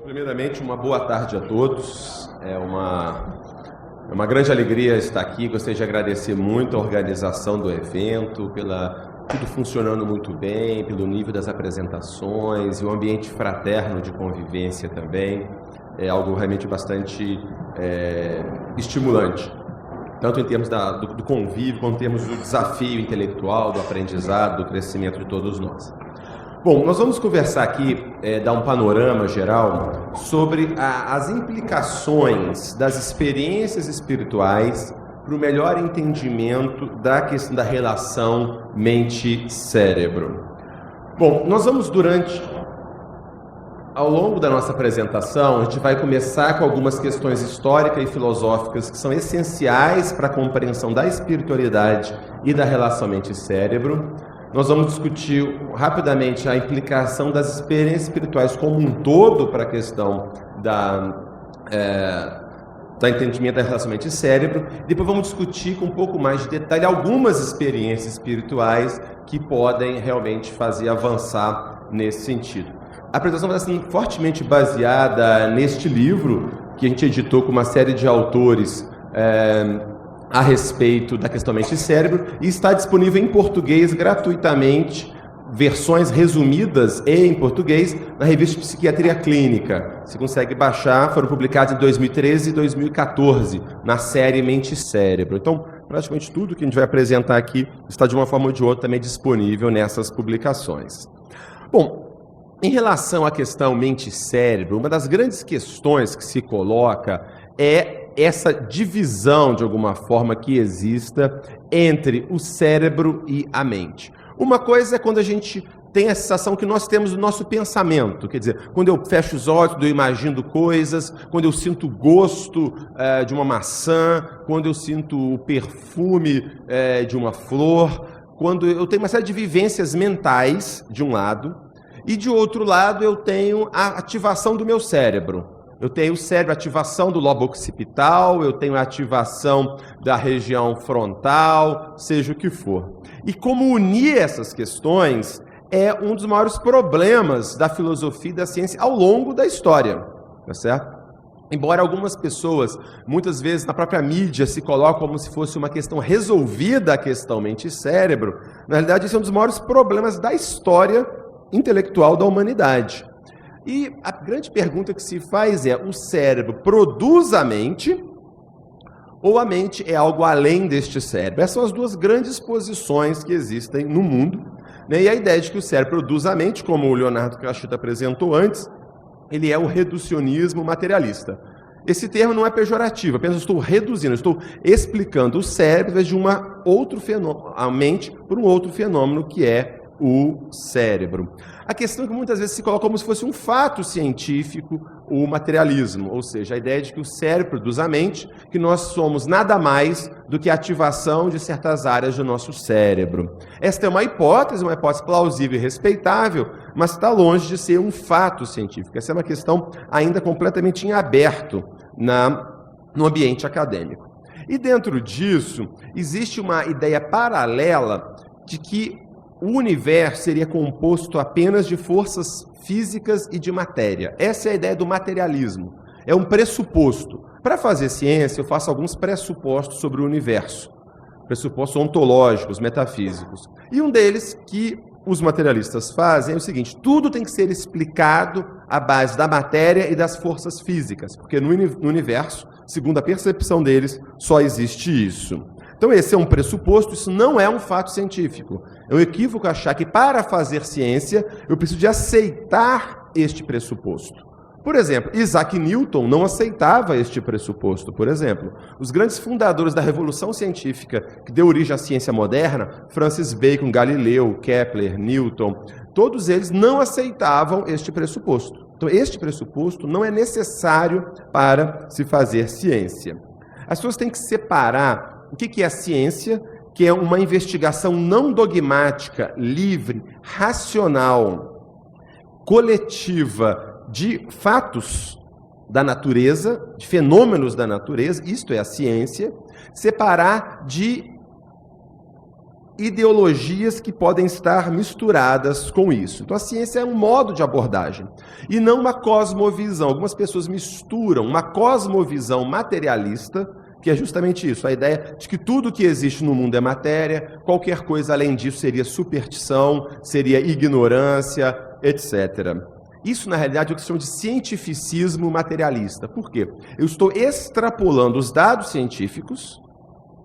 Primeiramente, uma boa tarde a todos. É uma grande alegria estar aqui. Gostaria de agradecer muito a organização do evento, tudo funcionando muito bem, pelo nível das apresentações e o ambiente fraterno de convivência também. É algo realmente bastante estimulante, tanto em termos do convívio, quanto em termos do desafio intelectual, do aprendizado, do crescimento de todos nós. Bom, nós vamos conversar aqui, dar um panorama geral sobre as implicações das experiências espirituais para o melhor entendimento da questão da relação mente-cérebro. Bom, nós vamos ao longo da nossa apresentação, a gente vai começar com algumas questões históricas e filosóficas que são essenciais para a compreensão da espiritualidade e da relação mente-cérebro. Nós vamos discutir rapidamente a implicação das experiências espirituais como um todo para a questão do entendimento da relação mente-cérebro. Depois vamos discutir com um pouco mais de detalhe algumas experiências espirituais que podem realmente fazer avançar nesse sentido. A apresentação vai ser fortemente baseada neste livro que a gente editou com uma série de autores a respeito da questão mente-cérebro e está disponível em português gratuitamente, versões resumidas em português na revista Psiquiatria Clínica. Você consegue baixar, foram publicados em 2013 e 2014 na série Mente-Cérebro. Então, praticamente tudo que a gente vai apresentar aqui está de uma forma ou de outra também disponível nessas publicações. Bom, em relação à questão mente-cérebro, uma das grandes questões que se coloca é essa divisão, de alguma forma, que exista entre o cérebro e a mente. Uma coisa é quando a gente tem a sensação que nós temos do nosso pensamento, quer dizer, quando eu fecho os olhos, eu imagino coisas, quando eu sinto o gosto de uma maçã, quando eu sinto o perfume de uma flor, quando eu tenho uma série de vivências mentais, de um lado, e de outro lado eu tenho a ativação do meu cérebro. Eu tenho o cérebro, a ativação do lobo occipital, eu tenho a ativação da região frontal, seja o que for. E como unir essas questões é um dos maiores problemas da filosofia e da ciência ao longo da história, tá certo? Embora algumas pessoas, muitas vezes na própria mídia, se colocam como se fosse uma questão resolvida a questão mente e cérebro, na realidade esse é um dos maiores problemas da história intelectual da humanidade. E a grande pergunta que se faz é: o cérebro produz a mente ou a mente é algo além deste cérebro? Essas são as duas grandes posições que existem no mundo, né? E a ideia de que o cérebro produz a mente, como o Leonardo Cachuta apresentou antes, ele é o reducionismo materialista. Esse termo não é pejorativo, apenas estou reduzindo, estou explicando o cérebro de outro fenômeno, a mente por um outro fenômeno que é o cérebro. A questão é que muitas vezes se coloca como se fosse um fato científico o materialismo, ou seja, a ideia de que o cérebro produz a mente, que nós somos nada mais do que a ativação de certas áreas do nosso cérebro. Esta é uma hipótese plausível e respeitável, mas está longe de ser um fato científico. Essa é uma questão ainda completamente em aberto no ambiente acadêmico. E dentro disso, existe uma ideia paralela de que o universo seria composto apenas de forças físicas e de matéria. Essa é a ideia do materialismo. É um pressuposto. Para fazer ciência, eu faço alguns pressupostos sobre o universo. Pressupostos ontológicos, metafísicos. E um deles que os materialistas fazem é o seguinte: tudo tem que ser explicado à base da matéria e das forças físicas, porque no universo, segundo a percepção deles, só existe isso. Então esse é um pressuposto, isso não é um fato científico. É um equívoco achar que para fazer ciência eu preciso de aceitar este pressuposto. Por exemplo, Isaac Newton não aceitava este pressuposto, por exemplo. Os grandes fundadores da revolução científica que deu origem à ciência moderna, Francis Bacon, Galileu, Kepler, Newton, todos eles não aceitavam este pressuposto. Então este pressuposto não é necessário para se fazer ciência. As pessoas têm que separar o que é a ciência, que é uma investigação não dogmática, livre, racional, coletiva de fatos da natureza, de fenômenos da natureza, isto é a ciência, separar de ideologias que podem estar misturadas com isso. Então a ciência é um modo de abordagem e não uma cosmovisão. Algumas pessoas misturam uma cosmovisão materialista, que é justamente isso, a ideia de que tudo que existe no mundo é matéria, qualquer coisa além disso seria superstição, seria ignorância, etc. Isso, na realidade, é o que se chama de cientificismo materialista. Por quê? Eu estou extrapolando os dados científicos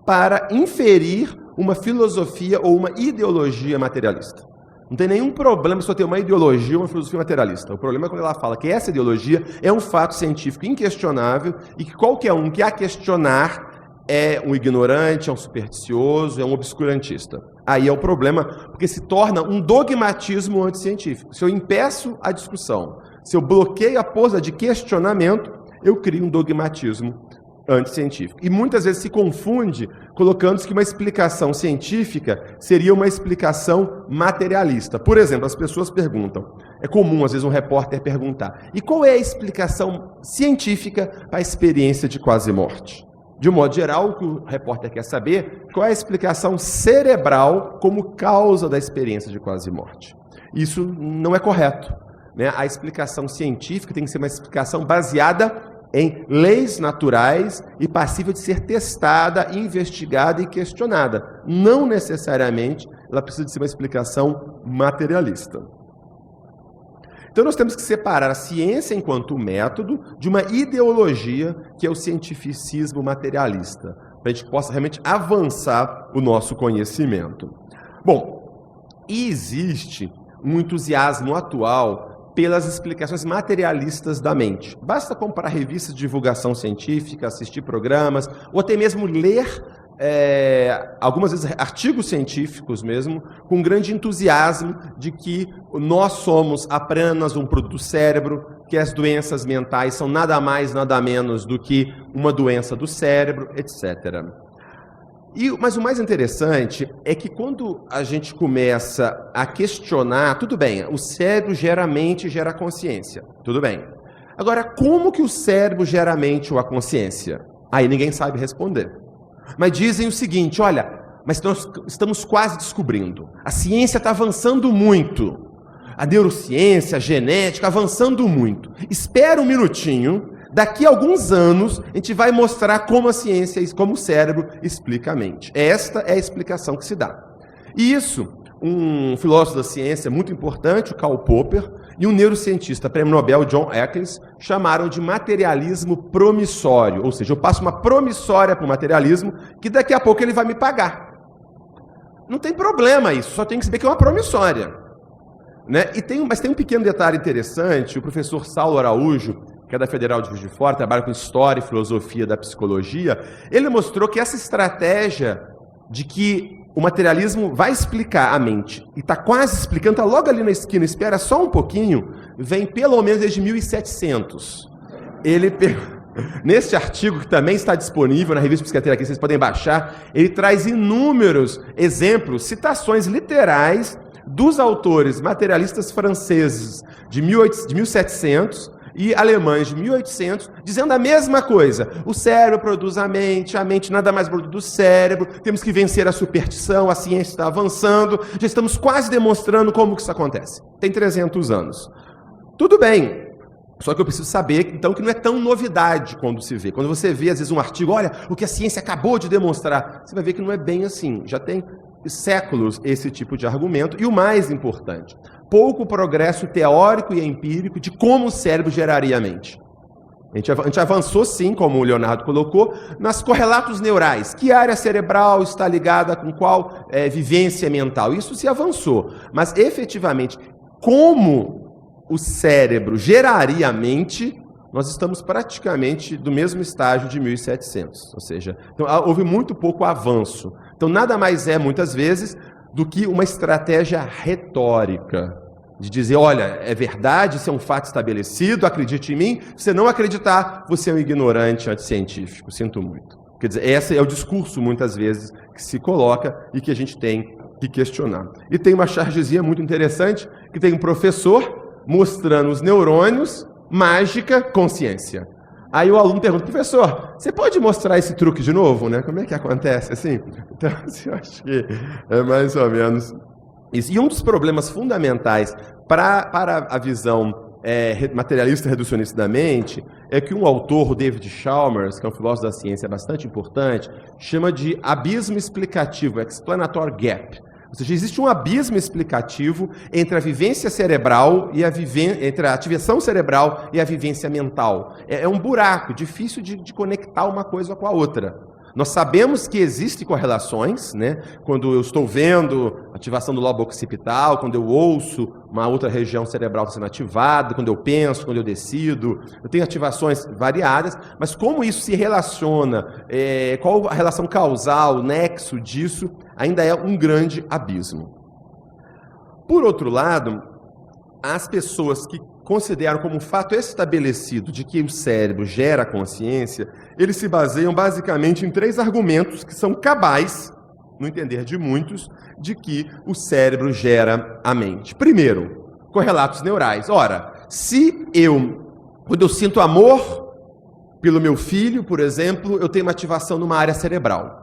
para inferir uma filosofia ou uma ideologia materialista. Não tem nenhum problema se eu ter uma ideologia ou uma filosofia materialista. O problema é quando ela fala que essa ideologia é um fato científico inquestionável e que qualquer um que a questionar é um ignorante, é um supersticioso, é um obscurantista. Aí é o problema, porque se torna um dogmatismo anticientífico. Se eu impeço a discussão, se eu bloqueio a pose de questionamento, eu crio um dogmatismo anticientífico. E muitas vezes se confunde colocando-se que uma explicação científica seria uma explicação materialista. Por exemplo, as pessoas perguntam, é comum às vezes um repórter perguntar, e qual é a explicação científica para a experiência de quase-morte? De um modo geral, o que o repórter quer saber, qual é a explicação cerebral como causa da experiência de quase-morte. Isso não é correto, né? A explicação científica tem que ser uma explicação baseada em leis naturais e passível de ser testada, investigada e questionada. Não necessariamente ela precisa de ser uma explicação materialista. Então nós temos que separar a ciência enquanto método de uma ideologia que é o cientificismo materialista, para a gente possa realmente avançar o nosso conhecimento. Bom, existe um entusiasmo atual pelas explicações materialistas da mente. Basta comprar revistas de divulgação científica, assistir programas, ou até mesmo ler, algumas vezes, artigos científicos mesmo, com grande entusiasmo de que nós somos apenas um produto do cérebro, que as doenças mentais são nada mais, nada menos do que uma doença do cérebro, etc. Mas o mais interessante é que quando a gente começa a questionar, tudo bem, o cérebro gera mente e gera consciência, tudo bem. Agora, como que o cérebro gera a mente ou a consciência? Aí ninguém sabe responder. Mas dizem o seguinte, olha, mas nós estamos quase descobrindo. A ciência está avançando muito. A neurociência, a genética, avançando muito. Espera um minutinho. Daqui a alguns anos, a gente vai mostrar como a ciência, como o cérebro explica a mente. Esta é a explicação que se dá. E isso, um filósofo da ciência muito importante, o Karl Popper, e um neurocientista, prêmio Nobel, John Atkins, chamaram de materialismo promissório. Ou seja, eu passo uma promissória para o materialismo, que daqui a pouco ele vai me pagar. Não tem problema isso, só tem que saber que é uma promissória. Né? Mas tem um pequeno detalhe interessante, o professor Saulo Araújo, que é da Federal de Juiz de Fora, trabalha com História e Filosofia da Psicologia, ele mostrou que essa estratégia de que o materialismo vai explicar a mente, e está quase explicando, está logo ali na esquina, espera só um pouquinho, vem pelo menos desde 1700. Neste artigo, que também está disponível na revista Psiquiatria aqui, vocês podem baixar, ele traz inúmeros exemplos, citações literais dos autores materialistas franceses de 1700, e alemães de 1800, dizendo a mesma coisa. O cérebro produz a mente nada mais produz do cérebro, temos que vencer a superstição, a ciência está avançando, já estamos quase demonstrando como que isso acontece. Tem 300 anos. Tudo bem, só que eu preciso saber, então, que não é tão novidade quando se vê. Quando você vê, às vezes, um artigo, olha, o que a ciência acabou de demonstrar, você vai ver que não é bem assim. Já tem séculos esse tipo de argumento. E o mais importante, pouco progresso teórico e empírico de como o cérebro geraria a mente. A gente avançou, sim, como o Leonardo colocou, nas correlatos neurais. Que área cerebral está ligada com qual vivência mental? Isso se avançou. Mas, efetivamente, como o cérebro geraria a mente, nós estamos praticamente do mesmo estágio de 1700. Ou seja, então, houve muito pouco avanço. Então, nada mais é, muitas vezes, do que uma estratégia retórica, de dizer, olha, é verdade, isso é um fato estabelecido, acredite em mim, se você não acreditar, você é um ignorante anticientífico, sinto muito. Quer dizer, esse é o discurso, muitas vezes, que se coloca e que a gente tem que questionar. E tem uma chargezinha muito interessante, que tem um professor mostrando os neurônios, mágica, consciência. Aí o aluno pergunta, professor, você pode mostrar esse truque de novo, né? Como é que acontece assim? Então, assim, eu acho que é mais ou menos isso. E um dos problemas fundamentais para a visão materialista reducionista da mente é que um autor, o David Chalmers, que é um filósofo da ciência bastante importante, chama de abismo explicativo, explanatory gap. Ou seja, existe um abismo explicativo entre a vivência cerebral e entre a ativação cerebral e a vivência mental. É um buraco difícil de conectar uma coisa com a outra. Nós sabemos que existem correlações, né? Quando eu estou vendo ativação do lobo occipital, quando eu ouço uma outra região cerebral sendo ativada, quando eu penso, quando eu decido, eu tenho ativações variadas, mas como isso se relaciona, qual a relação causal, o nexo disso, ainda é um grande abismo. Por outro lado, as pessoas que consideram como um fato estabelecido de que o cérebro gera consciência, eles se baseiam basicamente em 3 argumentos que são cabais, no entender de muitos, de que o cérebro gera a mente. Primeiro, correlatos neurais. Ora, quando eu sinto amor pelo meu filho, por exemplo, eu tenho uma ativação numa área cerebral.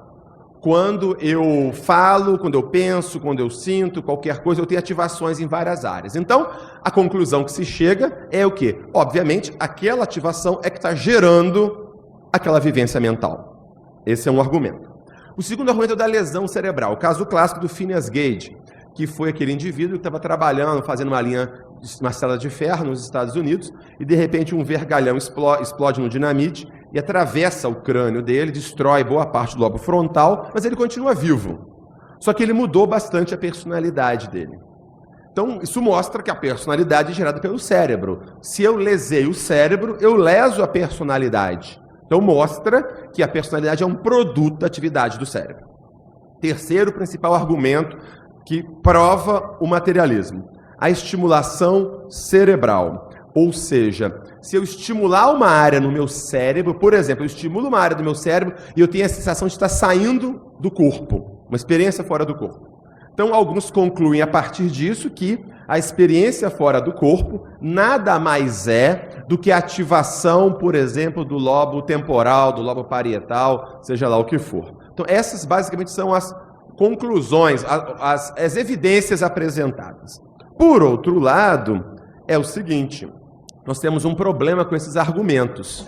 Quando eu falo, quando eu penso, quando eu sinto, qualquer coisa, eu tenho ativações em várias áreas. Então, a conclusão que se chega é o quê? Obviamente, aquela ativação é que está gerando aquela vivência mental. Esse é um argumento. O segundo argumento é o da lesão cerebral. O caso clássico do Phineas Gage, que foi aquele indivíduo que estava trabalhando, fazendo uma cela de ferro nos Estados Unidos, e de repente um vergalhão explode no dinamite e atravessa o crânio dele, destrói boa parte do lobo frontal, mas ele continua vivo. Só que ele mudou bastante a personalidade dele. Então, isso mostra que a personalidade é gerada pelo cérebro. Se eu lesei o cérebro, eu leso a personalidade. Então, mostra que a personalidade é um produto da atividade do cérebro. Terceiro principal argumento que prova o materialismo: a estimulação cerebral. Ou seja, se eu estimular uma área no meu cérebro, por exemplo, eu estimulo uma área do meu cérebro e eu tenho a sensação de estar saindo do corpo, uma experiência fora do corpo. Então, alguns concluem a partir disso que a experiência fora do corpo nada mais é do que a ativação, por exemplo, do lobo temporal, do lobo parietal, seja lá o que for. Então, essas basicamente são as conclusões, as evidências apresentadas. Por outro lado, é o seguinte: nós temos um problema com esses argumentos.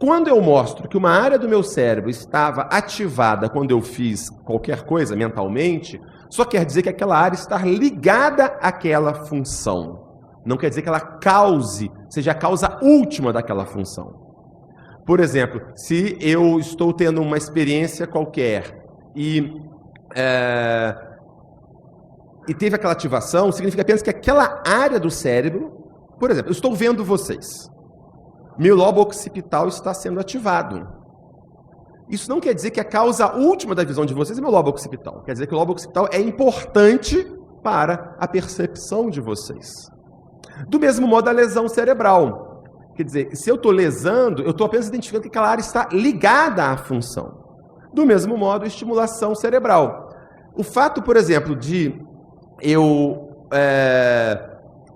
Quando eu mostro que uma área do meu cérebro estava ativada quando eu fiz qualquer coisa mentalmente, só quer dizer que aquela área está ligada àquela função. Não quer dizer que ela seja a causa última daquela função. Por exemplo, se eu estou tendo uma experiência qualquer e teve aquela ativação, significa apenas que aquela área do cérebro, por exemplo, eu estou vendo vocês. Meu lobo occipital está sendo ativado. Isso não quer dizer que a causa última da visão de vocês é meu lobo occipital. Quer dizer que o lobo occipital é importante para a percepção de vocês. Do mesmo modo, a lesão cerebral. Quer dizer, se eu estou lesando, eu estou apenas identificando que aquela área está ligada à função. Do mesmo modo, estimulação cerebral. O fato, por exemplo, de eu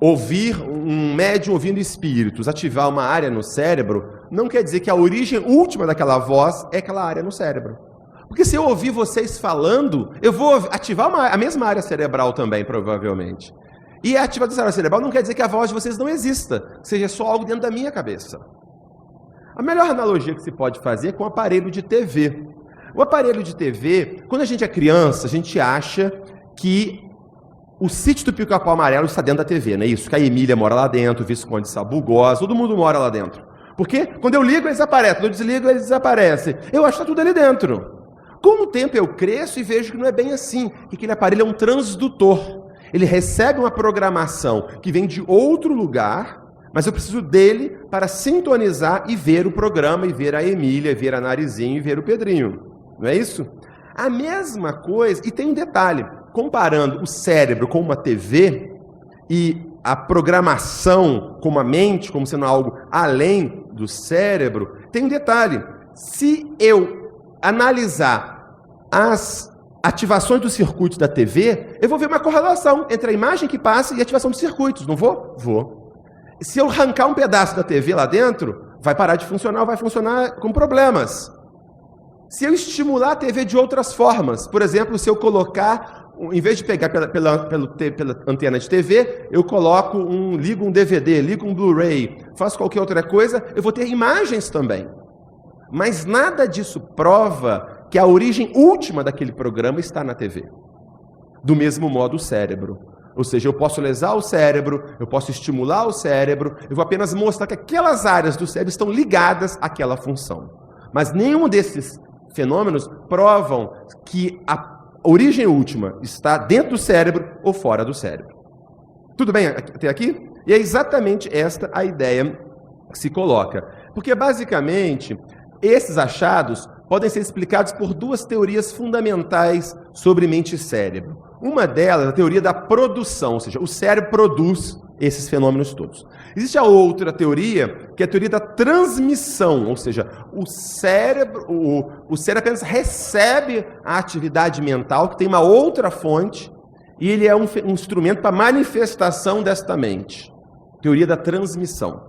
ouvir um médium ouvindo espíritos, ativar uma área no cérebro, não quer dizer que a origem última daquela voz é aquela área no cérebro. Porque se eu ouvir vocês falando, eu vou ativar a mesma área cerebral também, provavelmente. E a ativação da área cerebral não quer dizer que a voz de vocês não exista, que seja só algo dentro da minha cabeça. A melhor analogia que se pode fazer é com o aparelho de TV. O aparelho de TV, quando a gente é criança, a gente acha que o sítio do Pica-Pau Amarelo está dentro da TV, não é isso? Que a Emília mora lá dentro, o Visconde Sabugosa, todo mundo mora lá dentro. Porque quando eu ligo, eles aparecem, quando eu desligo, eles desaparecem. Eu acho que está tudo ali dentro. Com o tempo eu cresço e vejo que não é bem assim, que aquele aparelho é um transdutor. Ele recebe uma programação que vem de outro lugar, mas eu preciso dele para sintonizar e ver o programa, e ver a Emília, ver a Narizinho e ver o Pedrinho. Não é isso? A mesma coisa, e tem um detalhe: comparando o cérebro com uma TV e a programação com a mente, como sendo algo além do cérebro, tem um detalhe: se eu analisar as ativações dos circuitos da TV, eu vou ver uma correlação entre a imagem que passa e a ativação dos circuitos, não vou? Vou. Se eu arrancar um pedaço da TV lá dentro, vai parar de funcionar ou vai funcionar com problemas. Se eu estimular a TV de outras formas, por exemplo, se eu colocar, em vez de pegar pela antena de TV, eu ligo um DVD, ligo um Blu-ray, faço qualquer outra coisa, eu vou ter imagens também. Mas nada disso prova que a origem última daquele programa está na TV. Do mesmo modo o cérebro. Ou seja, eu posso lesar o cérebro, eu posso estimular o cérebro, eu vou apenas mostrar que aquelas áreas do cérebro estão ligadas àquela função. Mas nenhum desses fenômenos provam que a origem última está dentro do cérebro ou fora do cérebro. Tudo bem até aqui? E é exatamente esta a ideia que se coloca. Porque, basicamente, esses achados podem ser explicados por duas teorias fundamentais sobre mente e cérebro. Uma delas é a teoria da produção, ou seja, o cérebro produz esses fenômenos todos. Existe a outra teoria, que é a teoria da transmissão, ou seja, o cérebro apenas recebe a atividade mental, que tem uma outra fonte, e ele é um instrumento para manifestação desta mente. Teoria da transmissão.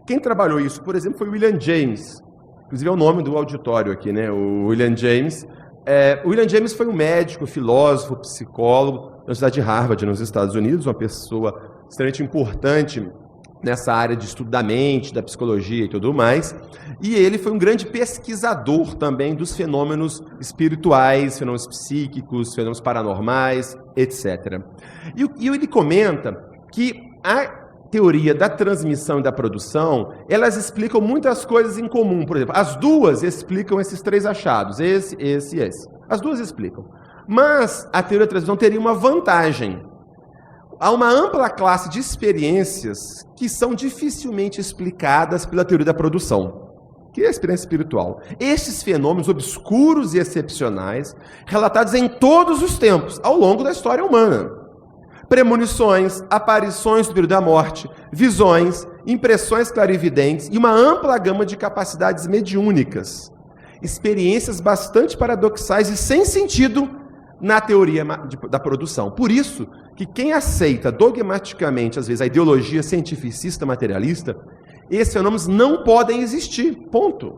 Quem trabalhou isso, por exemplo, foi o William James. Inclusive é o nome do auditório aqui, né? O William James. O William James foi um médico, filósofo, psicólogo da Universidade de Harvard, nos Estados Unidos, uma pessoa extremamente importante nessa área de estudo da mente, da psicologia e tudo mais. E ele foi um grande pesquisador também dos fenômenos espirituais, fenômenos psíquicos, fenômenos paranormais, etc. E ele comenta que a teoria da transmissão e da produção, elas explicam muitas coisas em comum. Por exemplo, as duas explicam esses três achados, esse e esse. As duas explicam. Mas a teoria da transmissão teria uma vantagem. Há uma ampla classe de experiências que são dificilmente explicadas pela teoria da produção, que é a experiência espiritual. Estes fenômenos obscuros e excepcionais, relatados em todos os tempos, ao longo da história humana. Premonições, aparições do período da morte, visões, impressões clarividentes e uma ampla gama de capacidades mediúnicas. Experiências bastante paradoxais e sem sentido na teoria da produção. Por isso que quem aceita dogmaticamente, às vezes, a ideologia cientificista materialista, esses fenômenos não podem existir. Ponto.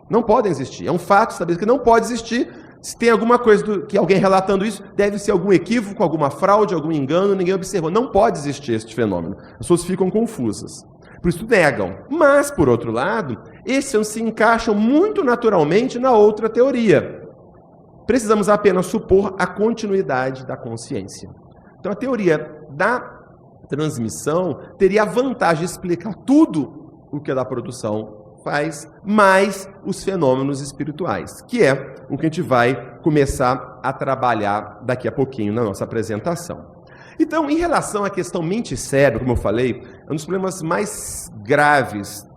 Não podem existir. É um fato estabelecido que não pode existir. Se tem alguma coisa que alguém relatando isso, deve ser algum equívoco, alguma fraude, algum engano, ninguém observou. Não pode existir este fenômeno. As pessoas ficam confusas. Por isso negam. Mas, por outro lado, esses se encaixam muito naturalmente na outra teoria. Precisamos apenas supor a continuidade da consciência. Então, a teoria da transmissão teria a vantagem de explicar tudo o que a da produção faz, mais os fenômenos espirituais, que é o que a gente vai começar a trabalhar daqui a pouquinho na nossa apresentação. Então, em relação à questão mente e cérebro, como eu falei, é um dos problemas mais graves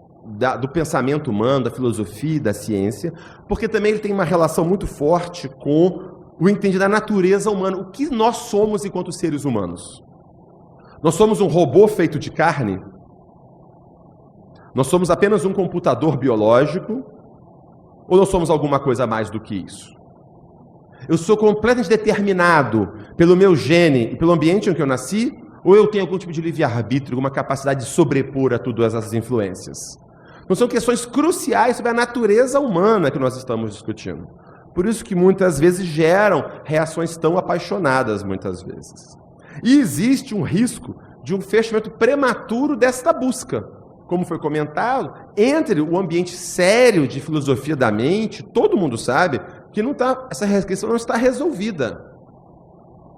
do pensamento humano, da filosofia e da ciência, porque também ele tem uma relação muito forte com o entendimento da natureza humana, o que nós somos enquanto seres humanos. Nós somos um robô feito de carne? Nós somos apenas um computador biológico? Ou nós somos alguma coisa mais do que isso? Eu sou completamente determinado pelo meu gene e pelo ambiente em que eu nasci? Ou eu tenho algum tipo de livre-arbítrio, alguma capacidade de sobrepor a todas essas influências? Então são questões cruciais sobre a natureza humana que nós estamos discutindo. Por isso que muitas vezes geram reações tão apaixonadas, muitas vezes. E existe um risco de um fechamento prematuro desta busca. Como foi comentado, entre o ambiente sério de filosofia da mente, todo mundo sabe que essa questão não está resolvida.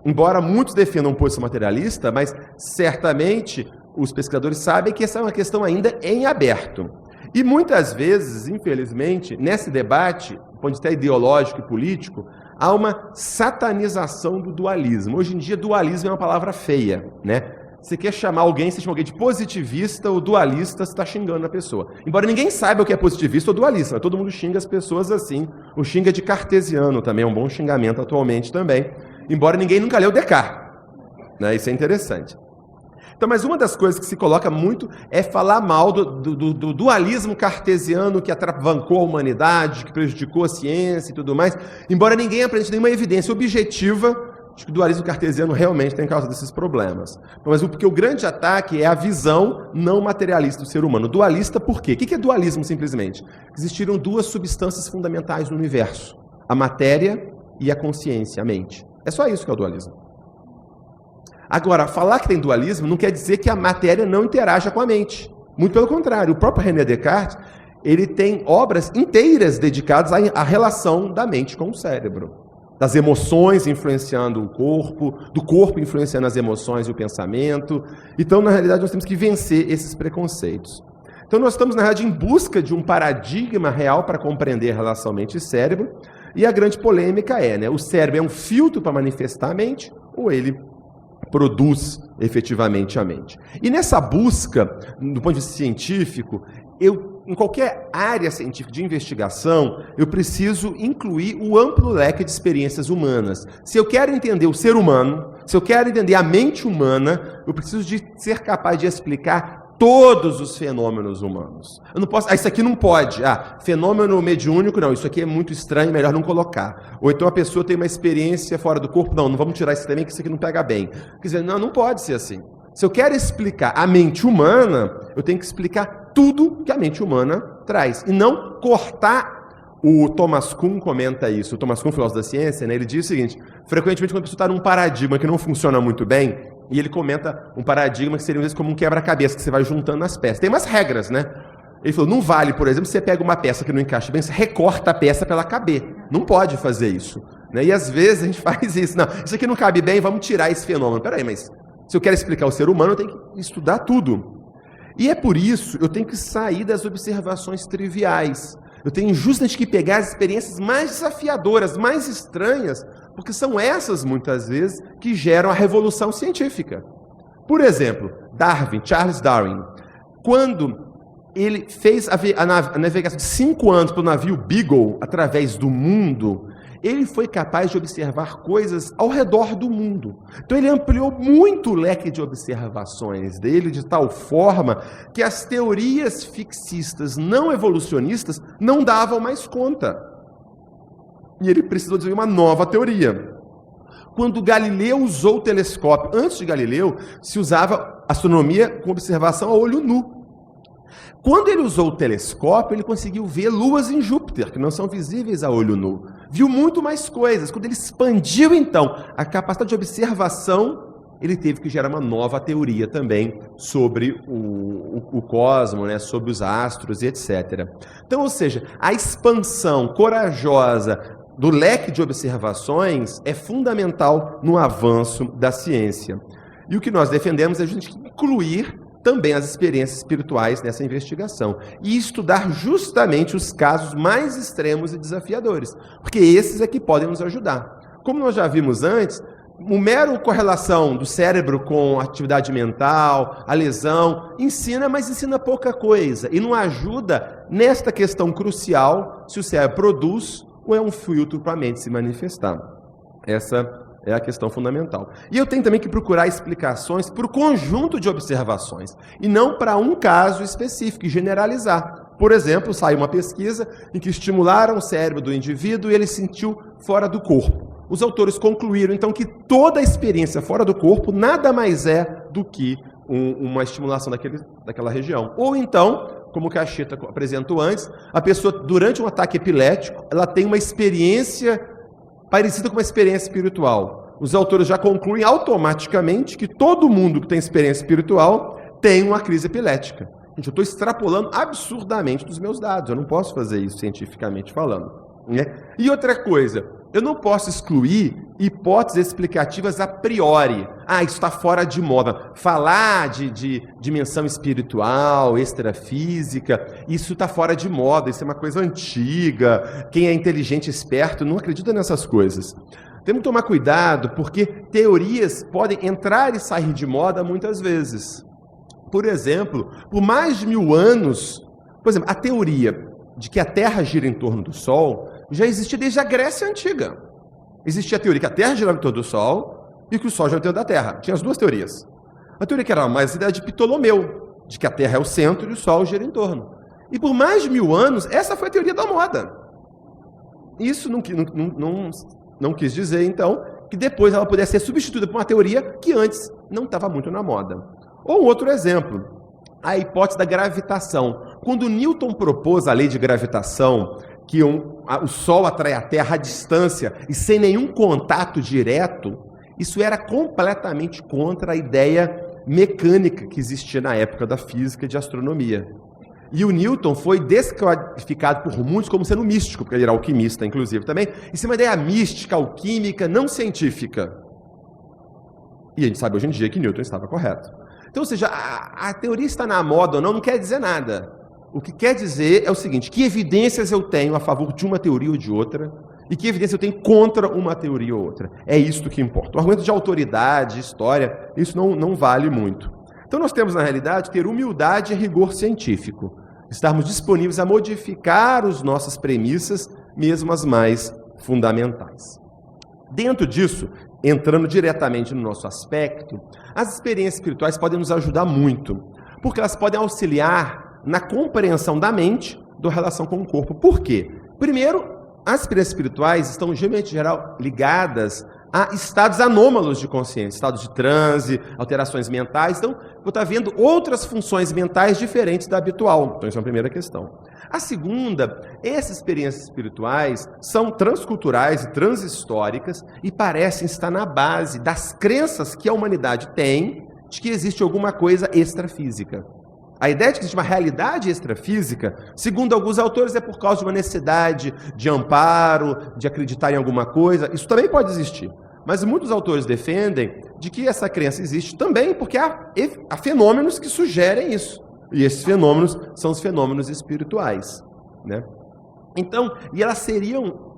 Embora muitos defendam um posição materialista, mas certamente os pesquisadores sabem que essa é uma questão ainda em aberto. E muitas vezes, infelizmente, nesse debate, do ponto de vista ideológico e político, há uma satanização do dualismo. Hoje em dia, dualismo é uma palavra feia, né? Você quer chamar alguém, você chama alguém de positivista ou dualista, você está xingando a pessoa. Embora ninguém saiba o que é positivista ou dualista, mas todo mundo xinga as pessoas assim. O xinga de cartesiano também é um bom xingamento atualmente também. Embora ninguém nunca leu Descartes. Né? Isso é interessante. Então, mas uma das coisas que se coloca muito é falar mal do dualismo cartesiano que atravancou a humanidade, que prejudicou a ciência e tudo mais, embora ninguém apresente nenhuma evidência objetiva Acho que o dualismo cartesiano realmente tem causado esses problemas. Mas porque o grande ataque é a visão não materialista do ser humano. Dualista por quê? O que é dualismo, simplesmente? Existiram duas substâncias fundamentais no universo. A matéria e a consciência, a mente. É só isso que é o dualismo. Agora, falar que tem dualismo não quer dizer que a matéria não interaja com a mente. Muito pelo contrário. O próprio René Descartes, ele tem obras inteiras dedicadas à relação da mente com o cérebro. Das emoções influenciando o corpo, do corpo influenciando as emoções e o pensamento. Então, na realidade, nós temos que vencer esses preconceitos. Então, nós estamos, na realidade, em busca de um paradigma real para compreender a relação mente e cérebro. E a grande polêmica é, né? O cérebro é um filtro para manifestar a mente ou ele produz efetivamente a mente? E nessa busca, do ponto de vista científico, em qualquer área científica de investigação, eu preciso incluir o amplo leque de experiências humanas. Se eu quero entender o ser humano, se eu quero entender a mente humana, eu preciso de ser capaz de explicar todos os fenômenos humanos. Eu não posso, isso aqui não pode. Fenômeno mediúnico, não, isso aqui é muito estranho, melhor não colocar. Ou então a pessoa tem uma experiência fora do corpo, não vamos tirar isso também, que isso aqui não pega bem. Quer dizer, não pode ser assim. Se eu quero explicar a mente humana, eu tenho que explicar tudo que a mente humana traz. E não cortar. O Thomas Kuhn comenta isso. O Thomas Kuhn, filósofo da ciência, né, ele diz o seguinte: frequentemente, quando a pessoa está num paradigma que não funciona muito bem, e ele comenta um paradigma que seria, às vezes, como um quebra-cabeça, que você vai juntando as peças. Tem umas regras, né? Ele falou, não vale, por exemplo, você pega uma peça que não encaixa bem, você recorta a peça para ela caber. Não pode fazer isso. Né? E às vezes a gente faz isso. Não, isso aqui não cabe bem, vamos tirar esse fenômeno. Peraí, mas se eu quero explicar o ser humano, eu tenho que estudar tudo. E é por isso, eu tenho que sair das observações triviais. Eu tenho justamente que pegar as experiências mais desafiadoras, mais estranhas, porque são essas, muitas vezes, que geram a revolução científica. Por exemplo, Charles Darwin, quando ele fez a navegação de 5 anos para o navio Beagle, através do mundo, ele foi capaz de observar coisas ao redor do mundo. Então ele ampliou muito o leque de observações dele, de tal forma que as teorias fixistas não evolucionistas não davam mais conta. E ele precisou desenvolver uma nova teoria. Quando Galileu usou o telescópio, antes de Galileu, se usava astronomia com observação a olho nu. Quando ele usou o telescópio, ele conseguiu ver luas em Júpiter, que não são visíveis a olho nu. Viu muito mais coisas. Quando ele expandiu, então, a capacidade de observação, ele teve que gerar uma nova teoria também sobre o cosmos, né, sobre os astros e etc. Então, ou seja, a expansão corajosa do leque de observações é fundamental no avanço da ciência. E o que nós defendemos é a gente incluir também as experiências espirituais nessa investigação e estudar justamente os casos mais extremos e desafiadores, porque esses é que podem nos ajudar. Como nós já vimos antes, o mero correlação do cérebro com a atividade mental, a lesão, ensina, mas ensina pouca coisa e não ajuda nesta questão crucial se o cérebro produz ou é um filtro para a mente se manifestar. Essa é a questão fundamental. E eu tenho também que procurar explicações para o conjunto de observações, e não para um caso específico, e generalizar. Por exemplo, saiu uma pesquisa em que estimularam o cérebro do indivíduo e ele se sentiu fora do corpo. Os autores concluíram, então, que toda a experiência fora do corpo nada mais é do que uma estimulação daquela região. Ou então, como o Cacheta apresentou antes, a pessoa, durante um ataque epilético, ela tem uma experiência parecida com uma experiência espiritual. Os autores já concluem automaticamente que todo mundo que tem experiência espiritual tem uma crise epilética. Gente, eu estou extrapolando absurdamente dos meus dados. Eu não posso fazer isso cientificamente falando. Né? E outra coisa, eu não posso excluir hipóteses explicativas a priori. Isso está fora de moda. Falar de dimensão espiritual, extrafísica, isso está fora de moda, isso é uma coisa antiga. Quem é inteligente e esperto não acredita nessas coisas. Temos que tomar cuidado, porque teorias podem entrar e sair de moda muitas vezes. Por exemplo, por mais de 1000 anos, por exemplo, a teoria de que a Terra gira em torno do Sol já existia desde a Grécia Antiga. Existia a teoria que a Terra girava em torno do Sol e que o Sol girava em torno da Terra. Tinha as duas teorias. A teoria que era mais a ideia de Ptolomeu, de que a Terra é o centro e o Sol gira em torno. E por mais de 1000 anos, essa foi a teoria da moda. Isso não quis dizer, então, que depois ela pudesse ser substituída por uma teoria que antes não estava muito na moda. Ou um outro exemplo, a hipótese da gravitação. Quando Newton propôs a lei de gravitação, que o Sol atrai a Terra à distância e sem nenhum contato direto, isso era completamente contra a ideia mecânica que existia na época da física e de astronomia. E o Newton foi desqualificado por muitos como sendo místico, porque ele era alquimista, inclusive, também, em cima da ideia mística, alquímica, não científica. E a gente sabe hoje em dia que Newton estava correto. Então, ou seja, a teoria está na moda ou não quer dizer nada. O que quer dizer é o seguinte, que evidências eu tenho a favor de uma teoria ou de outra, e que evidência eu tenho contra uma teoria ou outra. É isto que importa. O argumento de autoridade, história, isso não vale muito. Então nós temos, na realidade, ter humildade e rigor científico. Estarmos disponíveis a modificar as nossas premissas, mesmo as mais fundamentais. Dentro disso, entrando diretamente no nosso aspecto, as experiências espirituais podem nos ajudar muito, porque elas podem auxiliar na compreensão da mente da relação com o corpo. Por quê? Primeiro, as experiências espirituais estão, em geral, ligadas a estados anômalos de consciência, estados de transe, alterações mentais. Então, eu estou vendo outras funções mentais diferentes da habitual. Então, isso é a primeira questão. A segunda, essas experiências espirituais são transculturais e transhistóricas e parecem estar na base das crenças que a humanidade tem de que existe alguma coisa extrafísica. A ideia de que existe uma realidade extrafísica, segundo alguns autores, é por causa de uma necessidade de amparo, de acreditar em alguma coisa. Isso também pode existir. Mas muitos autores defendem de que essa crença existe também porque há fenômenos que sugerem isso. E esses fenômenos são os fenômenos espirituais, né? Então, e elas seriam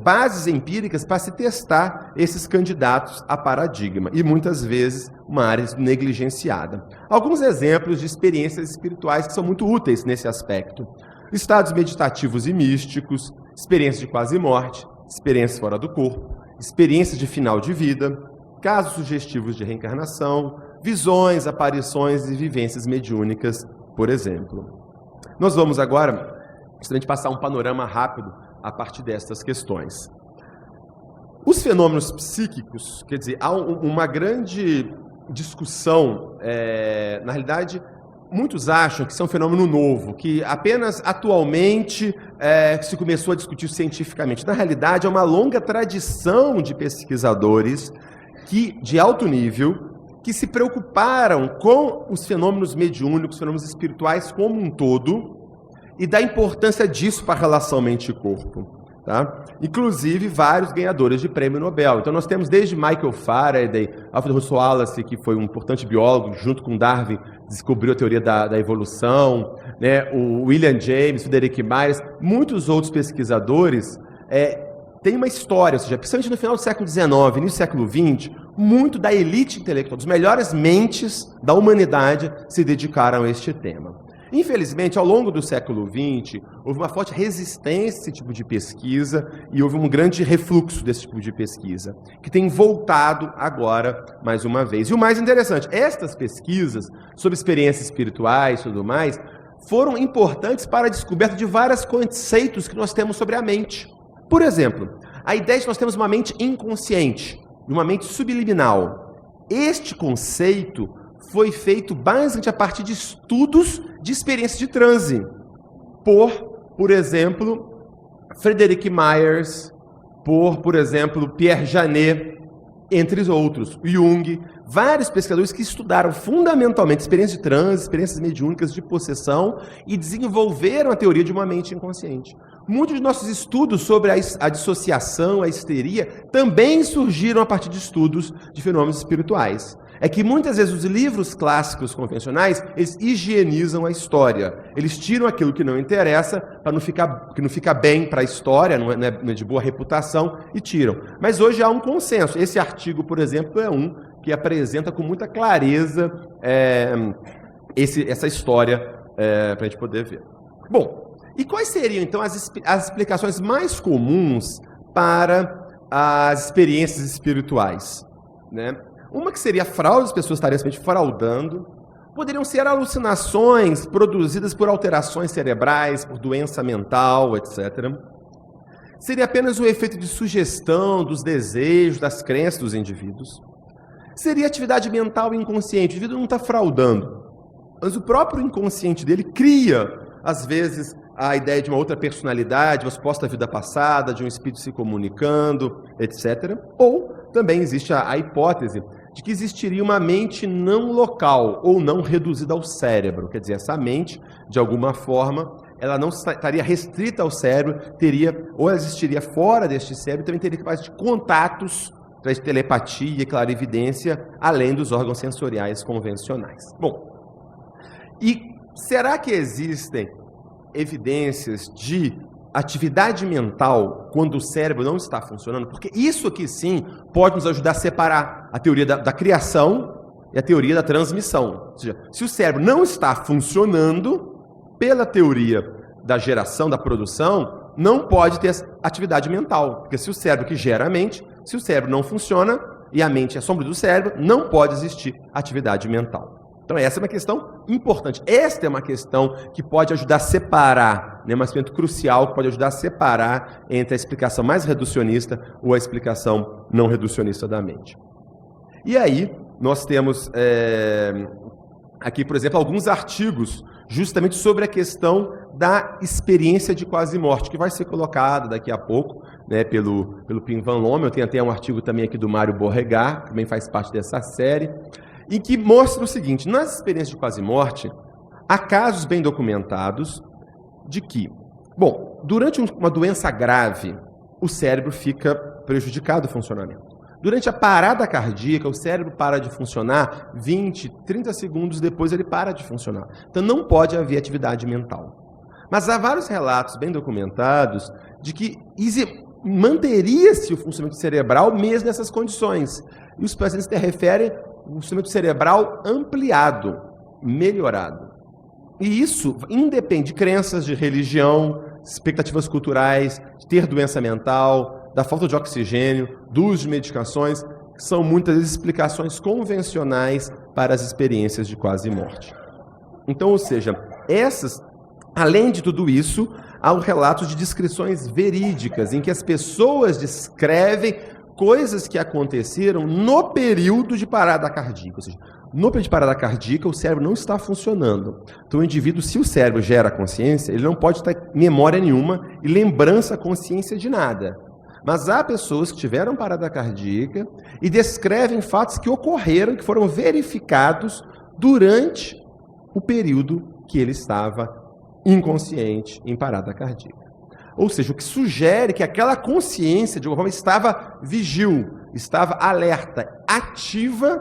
bases empíricas para se testar esses candidatos a paradigma, e muitas vezes uma área negligenciada. Alguns exemplos de experiências espirituais que são muito úteis nesse aspecto. Estados meditativos e místicos, experiências de quase morte, experiências fora do corpo, experiências de final de vida, casos sugestivos de reencarnação, visões, aparições e vivências mediúnicas, por exemplo. Nós vamos agora justamente passar um panorama rápido a partir destas questões. Os fenômenos psíquicos, quer dizer, há uma grande discussão, na realidade, muitos acham que isso é um fenômeno novo, que apenas atualmente se começou a discutir cientificamente. Na realidade, é uma longa tradição de pesquisadores de alto nível que se preocuparam com os fenômenos mediúnicos, os fenômenos espirituais como um todo, e da importância disso para a relação mente e corpo. Tá? Inclusive, vários ganhadores de prêmio Nobel. Então, nós temos desde Michael Faraday, Alfred Russel Wallace, que foi um importante biólogo, junto com Darwin, descobriu a teoria da evolução, né? O William James, Frederick Myers, muitos outros pesquisadores têm uma história, ou seja, principalmente no final do século XIX, início do século XX, muito da elite intelectual, das melhores mentes da humanidade se dedicaram a este tema. Infelizmente, ao longo do século XX, houve uma forte resistência a esse tipo de pesquisa e houve um grande refluxo desse tipo de pesquisa, que tem voltado agora mais uma vez. E o mais interessante, estas pesquisas sobre experiências espirituais e tudo mais, foram importantes para a descoberta de vários conceitos que nós temos sobre a mente. Por exemplo, a ideia de que nós temos uma mente inconsciente, uma mente subliminal. Este conceito foi feito basicamente a partir de estudos de experiência de transe, por exemplo, Frederick Myers, por exemplo, Pierre Janet, entre outros, Jung, vários pesquisadores que estudaram fundamentalmente experiências de transe, experiências mediúnicas de possessão e desenvolveram a teoria de uma mente inconsciente. Muitos de nossos estudos sobre a dissociação, a histeria, também surgiram a partir de estudos de fenômenos espirituais. É que muitas vezes os livros clássicos convencionais, eles higienizam a história. Eles tiram aquilo que não interessa, que não fica bem para a história, não é de boa reputação, e tiram. Mas hoje há um consenso. Esse artigo, por exemplo, é um que apresenta com muita clareza essa história para a gente poder ver. Bom, e quais seriam, então, as explicações mais comuns para as experiências espirituais, né? Uma que seria fraude, as pessoas estariam simplesmente fraudando. Poderiam ser alucinações produzidas por alterações cerebrais, por doença mental, etc. Seria apenas um efeito de sugestão dos desejos, das crenças dos indivíduos? Seria atividade mental inconsciente? O indivíduo não está fraudando, mas o próprio inconsciente dele cria, às vezes, a ideia de uma outra personalidade, uma suposta vida passada, de um espírito se comunicando, etc. Ou também existe a hipótese de que existiria uma mente não local ou não reduzida ao cérebro. Quer dizer, essa mente, de alguma forma, ela não estaria restrita ao cérebro, ou ela existiria fora deste cérebro, também teria capaz de contatos, de telepatia, clarividência, além dos órgãos sensoriais convencionais. Bom, e será que existem evidências de atividade mental quando o cérebro não está funcionando? Porque isso aqui sim pode nos ajudar a separar a teoria da criação e a teoria da transmissão. Ou seja, se o cérebro não está funcionando, pela teoria da geração, da produção, não pode ter atividade mental. Porque se o cérebro que gera a mente, se o cérebro não funciona e a mente é a sombra do cérebro, não pode existir atividade mental. Então essa é uma questão importante. Esta é uma questão que pode ajudar a separar, um aspecto crucial que pode ajudar a separar entre a explicação mais reducionista ou a explicação não reducionista da mente. E aí nós temos aqui, por exemplo, alguns artigos justamente sobre a questão da experiência de quase-morte, que vai ser colocada daqui a pouco, né, pelo Pim Van Lommel. Eu tenho até um artigo também aqui do Mário Beauregard, que também faz parte dessa série, e que mostra o seguinte: nas experiências de quase-morte, há casos bem documentados de que, bom, durante uma doença grave, o cérebro fica prejudicado o funcionamento. Durante a parada cardíaca, o cérebro para de funcionar 20, 30 segundos depois ele para de funcionar. Então não pode haver atividade mental. Mas há vários relatos bem documentados de que manteria-se o funcionamento cerebral mesmo nessas condições. E os pacientes se referem ao funcionamento cerebral ampliado, melhorado. E isso independe de crenças, de religião, expectativas culturais, de ter doença mental, da falta de oxigênio, do uso de medicações, que são muitas vezes explicações convencionais para as experiências de quase-morte. Então, ou seja, além de tudo isso, há um relato de descrições verídicas, em que as pessoas descrevem coisas que aconteceram no período de parada cardíaca. Ou seja, no período de parada cardíaca, o cérebro não está funcionando. Então, o indivíduo, se o cérebro gera consciência, ele não pode ter memória nenhuma e lembrança, consciência de nada. Mas há pessoas que tiveram parada cardíaca e descrevem fatos que ocorreram, que foram verificados durante o período que ele estava inconsciente em parada cardíaca. Ou seja, o que sugere que aquela consciência, de alguma forma, estava vigil, estava alerta, ativa,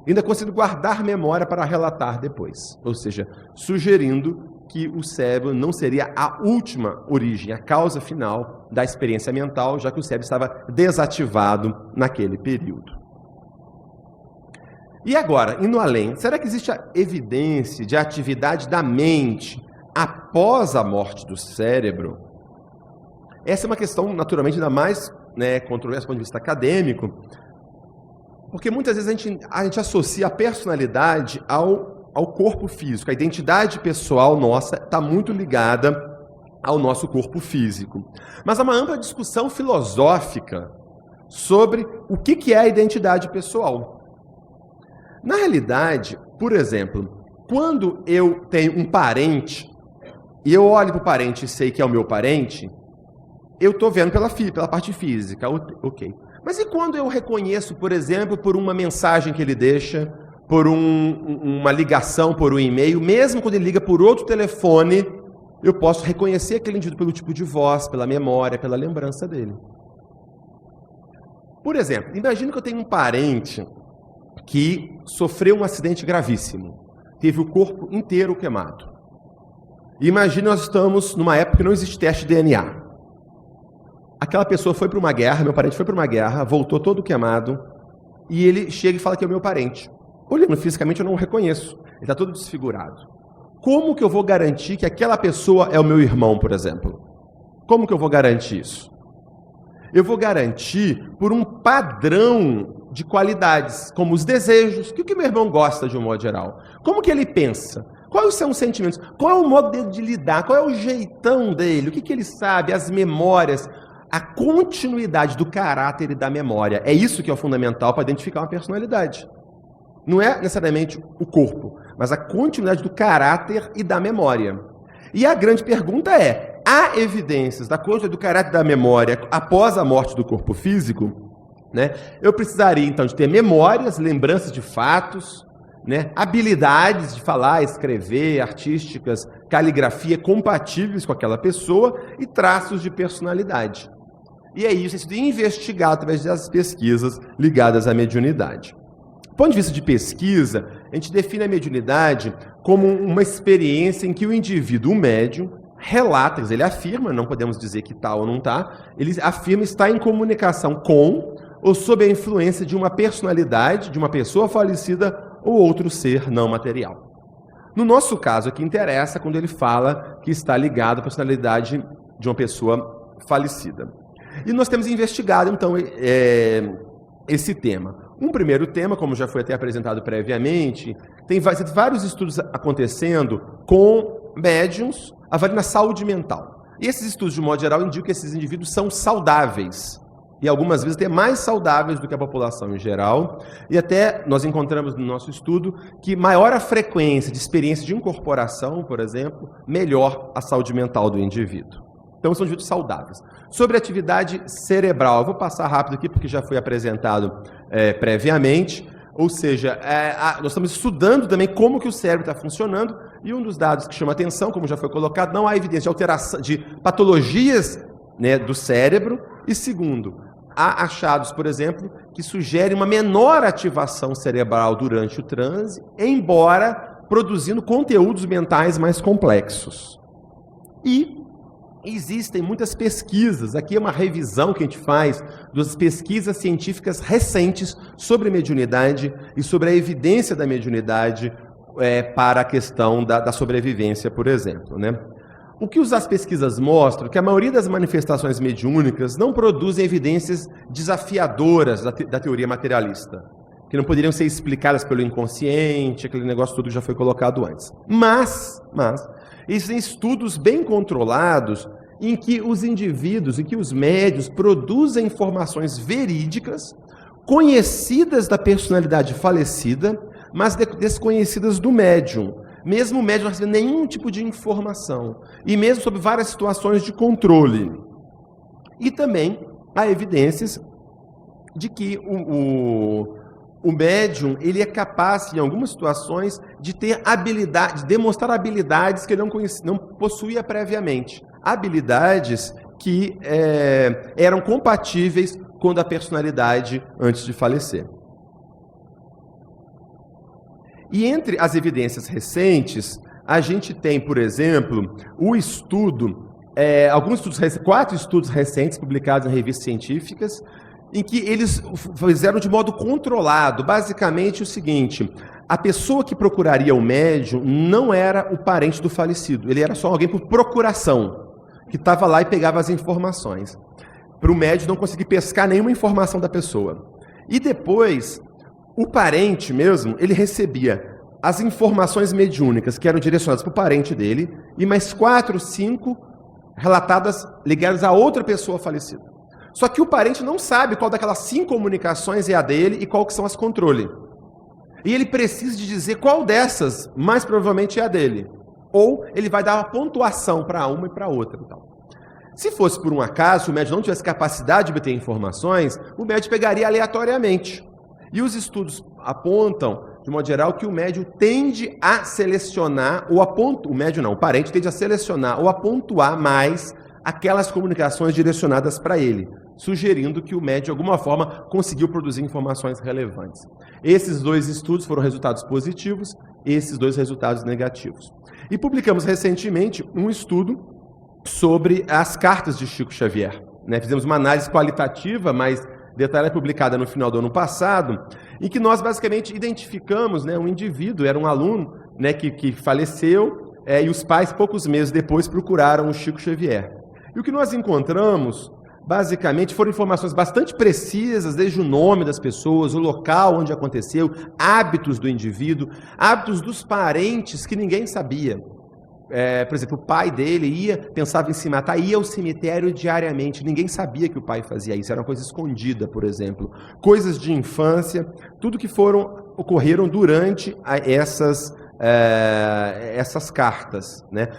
ainda conseguindo guardar memória para relatar depois. Ou seja, sugerindo que o cérebro não seria a última origem, a causa final da experiência mental, já que o cérebro estava desativado naquele período. E agora, indo além, será que existe a evidência de atividade da mente após a morte do cérebro? Essa é uma questão, naturalmente, ainda mais controversa do ponto de vista acadêmico, porque muitas vezes a gente associa a personalidade ao corpo físico. A identidade pessoal nossa está muito ligada ao nosso corpo físico. Mas há uma ampla discussão filosófica sobre o que é a identidade pessoal. Na realidade, por exemplo, quando eu tenho um parente e eu olho para o parente e sei que é o meu parente, eu estou vendo pela parte física, ok. Mas e quando eu reconheço, por exemplo, por uma mensagem que ele deixa, por uma ligação, por um e-mail, mesmo quando ele liga por outro telefone, eu posso reconhecer aquele indivíduo pelo tipo de voz, pela memória, pela lembrança dele. Por exemplo, imagine que eu tenho um parente que sofreu um acidente gravíssimo, teve o corpo inteiro queimado. Imagine nós estamos numa época que não existe teste de DNA. Aquela pessoa foi para uma guerra, meu parente foi para uma guerra, voltou todo queimado, e ele chega e fala que é o meu parente. Olhando fisicamente, eu não o reconheço. Ele está todo desfigurado. Como que eu vou garantir que aquela pessoa é o meu irmão, por exemplo? Como que eu vou garantir isso? Eu vou garantir por um padrão de qualidades, como os desejos. O que o meu irmão gosta, de um modo geral? Como que ele pensa? Quais são os sentimentos? Qual é o modo dele de lidar? Qual é o jeitão dele? O que ele sabe? As memórias, a continuidade do caráter e da memória. É isso que é o fundamental para identificar uma personalidade. Não é necessariamente o corpo, mas a continuidade do caráter e da memória. E a grande pergunta é, há evidências da continuidade do caráter e da memória após a morte do corpo físico? Né? Eu precisaria, então, de ter memórias, lembranças de fatos, né? Habilidades de falar, escrever, artísticas, caligrafia compatíveis com aquela pessoa e traços de personalidade. E é isso, é investigado através das pesquisas ligadas à mediunidade. Do ponto de vista de pesquisa, a gente define a mediunidade como uma experiência em que o indivíduo, o médium, relata, quer dizer, ele afirma, não podemos dizer que está ou não está, ele afirma estar em comunicação com ou sob a influência de uma personalidade, de uma pessoa falecida ou outro ser não material. No nosso caso, aqui interessa quando ele fala que está ligado à personalidade de uma pessoa falecida. E nós temos investigado, então, esse tema. Um primeiro tema, como já foi até apresentado previamente, tem vários estudos acontecendo com médiums avaliando a saúde mental. E esses estudos, de modo geral, indicam que esses indivíduos são saudáveis. E algumas vezes até mais saudáveis do que a população em geral. E até nós encontramos no nosso estudo que maior a frequência de experiência de incorporação, por exemplo, melhor a saúde mental do indivíduo. Então são indivíduos saudáveis. Sobre a atividade cerebral, eu vou passar rápido aqui porque já foi apresentado previamente. Ou seja, nós estamos estudando também como que o cérebro está funcionando. E um dos dados que chama atenção, como já foi colocado, não há evidência de alteração, de patologias, né, do cérebro. E segundo, há achados, por exemplo, que sugerem uma menor ativação cerebral durante o transe, embora produzindo conteúdos mentais mais complexos. E existem muitas pesquisas, aqui é uma revisão que a gente faz das pesquisas científicas recentes sobre mediunidade e sobre a evidência da mediunidade para a questão da sobrevivência, por exemplo, né? O que as pesquisas mostram é que a maioria das manifestações mediúnicas não produzem evidências desafiadoras da teoria materialista, que não poderiam ser explicadas pelo inconsciente, aquele negócio tudo que já foi colocado antes. Mas existem estudos bem controlados em que os indivíduos, em que os médiuns produzem informações verídicas, conhecidas da personalidade falecida, mas desconhecidas do médium. Mesmo o médium não recebendo nenhum tipo de informação, e mesmo sobre várias situações de controle. E também há evidências de que o médium ele é capaz, em algumas situações, de ter habilidade, de demonstrar habilidades que ele não possuía previamente. Habilidades que eram compatíveis com a da personalidade antes de falecer. E entre as evidências recentes, a gente tem, por exemplo, o estudo, alguns estudos, 4 estudos recentes publicados em revistas científicas, em que eles fizeram de modo controlado, basicamente o seguinte: a pessoa que procuraria o médium não era o parente do falecido, ele era só alguém por procuração, que estava lá e pegava as informações, para o médium não conseguir pescar nenhuma informação da pessoa. E depois, o parente mesmo, ele recebia as informações mediúnicas que eram direcionadas para o parente dele e mais 4, 5 relatadas, ligadas a outra pessoa falecida. Só que o parente não sabe qual daquelas 5 comunicações é a dele e qual que são as controle. E ele precisa de dizer qual dessas mais provavelmente é a dele. Ou ele vai dar uma pontuação para uma e para outra. Então. Se fosse por um acaso, se o médium não tivesse capacidade de obter informações, o médium pegaria aleatoriamente. E os estudos apontam, de modo geral, que o médium tende a selecionar, o parente tende a selecionar ou a pontuar mais aquelas comunicações direcionadas para ele, sugerindo que o médium, de alguma forma, conseguiu produzir informações relevantes. Esses 2 estudos foram resultados positivos, esses 2 resultados negativos. E publicamos recentemente um estudo sobre as cartas de Chico Xavier. Fizemos uma análise qualitativa, mas detalhada, publicada no final do ano passado, em que nós basicamente identificamos um indivíduo, era um aluno que faleceu, e os pais, poucos meses depois, procuraram o Chico Xavier. E o que nós encontramos, basicamente, foram informações bastante precisas, desde o nome das pessoas, o local onde aconteceu, hábitos do indivíduo, hábitos dos parentes que ninguém sabia. Por exemplo, o pai dele pensava em se matar, ia ao cemitério diariamente. Ninguém sabia que o pai fazia isso, era uma coisa escondida, por exemplo. Coisas de infância, tudo que ocorreram durante essas cartas, né?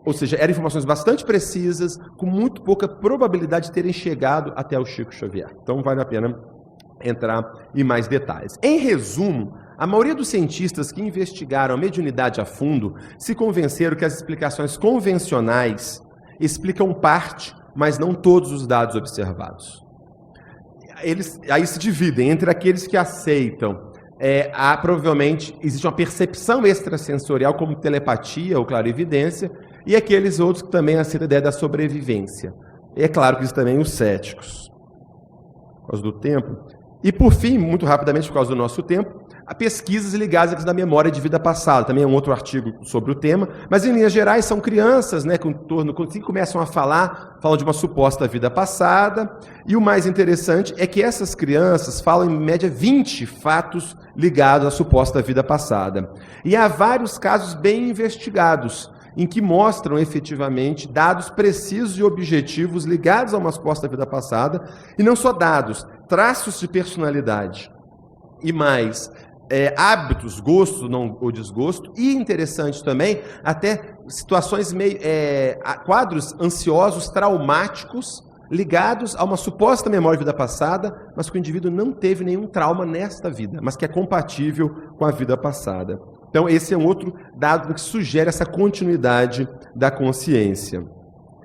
Ou seja, eram informações bastante precisas, com muito pouca probabilidade de terem chegado até o Chico Xavier. Então, vale a pena entrar em mais detalhes. Em resumo, a maioria dos cientistas que investigaram a mediunidade a fundo se convenceram que as explicações convencionais explicam parte, mas não todos os dados observados. Eles aí se dividem entre aqueles que aceitam provavelmente existe uma percepção extrasensorial como telepatia ou clarividência, e aqueles outros que também aceitam a ideia da sobrevivência. E é claro que existem também os céticos. Por causa do tempo. E por fim, muito rapidamente por causa do nosso tempo, há pesquisas ligadas à memória de vida passada. Também é um outro artigo sobre o tema, mas em linhas gerais são crianças, né, quando começam a falam de uma suposta vida passada, e o mais interessante é que essas crianças falam em média 20 fatos ligados à suposta vida passada. E há vários casos bem investigados, em que mostram efetivamente dados precisos e objetivos ligados a uma suposta vida passada, e não só dados, traços de personalidade e mais hábitos, gosto ou desgosto, e interessante também, até situações quadros ansiosos, traumáticos, ligados a uma suposta memória de vida passada, mas que o indivíduo não teve nenhum trauma nesta vida, mas que é compatível com a vida passada. Então, esse é um outro dado que sugere essa continuidade da consciência.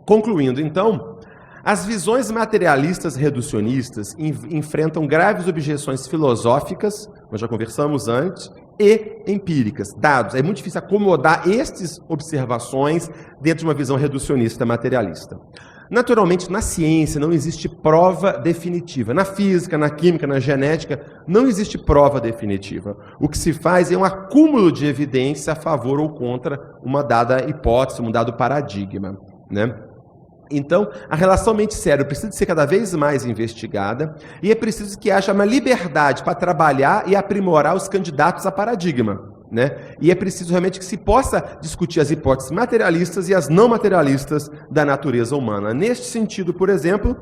Concluindo, então, as visões materialistas reducionistas enfrentam graves objeções filosóficas, nós já conversamos antes, e empíricas, dados. É muito difícil acomodar estas observações dentro de uma visão reducionista materialista. Naturalmente, na ciência não existe prova definitiva. Na física, na química, na genética, não existe prova definitiva. O que se faz é um acúmulo de evidência a favor ou contra uma dada hipótese, um dado paradigma, né? Então, a relação mente-cérebro precisa ser cada vez mais investigada e é preciso que haja uma liberdade para trabalhar e aprimorar os candidatos a paradigma, né? E é preciso realmente que se possa discutir as hipóteses materialistas e as não materialistas da natureza humana. Neste sentido, por exemplo,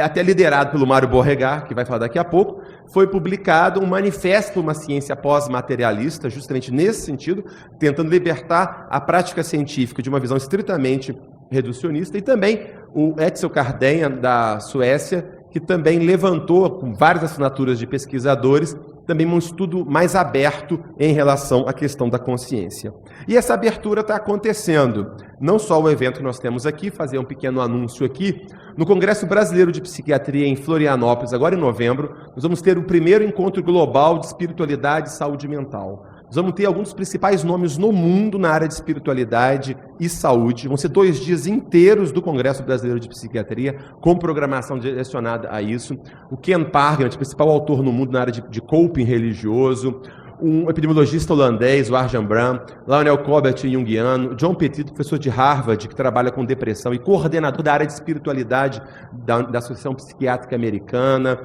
até liderado pelo Mário Beauregard, que vai falar daqui a pouco, foi publicado um manifesto para uma ciência pós-materialista, justamente nesse sentido, tentando libertar a prática científica de uma visão estritamente reducionista, e também o Edsel Cardenha, da Suécia, que também levantou, com várias assinaturas de pesquisadores, também um estudo mais aberto em relação à questão da consciência. E essa abertura está acontecendo. Não só o evento que nós temos aqui, fazer um pequeno anúncio aqui, no Congresso Brasileiro de Psiquiatria em Florianópolis, agora em novembro, nós vamos ter o primeiro encontro global de espiritualidade e saúde mental. Nós vamos ter alguns dos principais nomes no mundo na área de espiritualidade e saúde. Vão ser 2 dias inteiros do Congresso Brasileiro de Psiquiatria, com programação direcionada a isso. O Ken Pargament, principal autor no mundo na área de coping religioso. Um epidemiologista holandês, o Arjan Bram. Lionel Colbert, junguiano. John Petit, professor de Harvard, que trabalha com depressão e coordenador da área de espiritualidade da Associação Psiquiátrica Americana.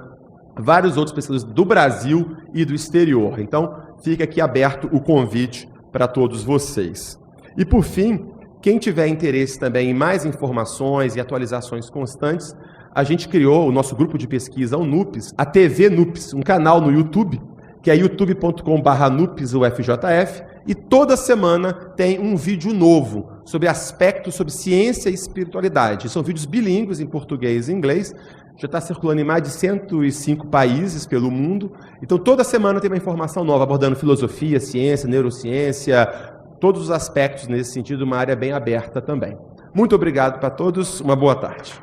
Vários outros pesquisadores do Brasil e do exterior. Então, fica aqui aberto o convite para todos vocês. E, por fim, quem tiver interesse também em mais informações e atualizações constantes, a gente criou o nosso grupo de pesquisa, o NUPES, a TV NUPES, um canal no YouTube, que é youtube.com/NUPESUFJF, e toda semana tem um vídeo novo sobre aspectos sobre ciência e espiritualidade. São vídeos bilíngues em português e inglês, já está circulando em mais de 105 países pelo mundo. Então, toda semana tem uma informação nova, abordando filosofia, ciência, neurociência, todos os aspectos nesse sentido, uma área bem aberta também. Muito obrigado para todos, uma boa tarde.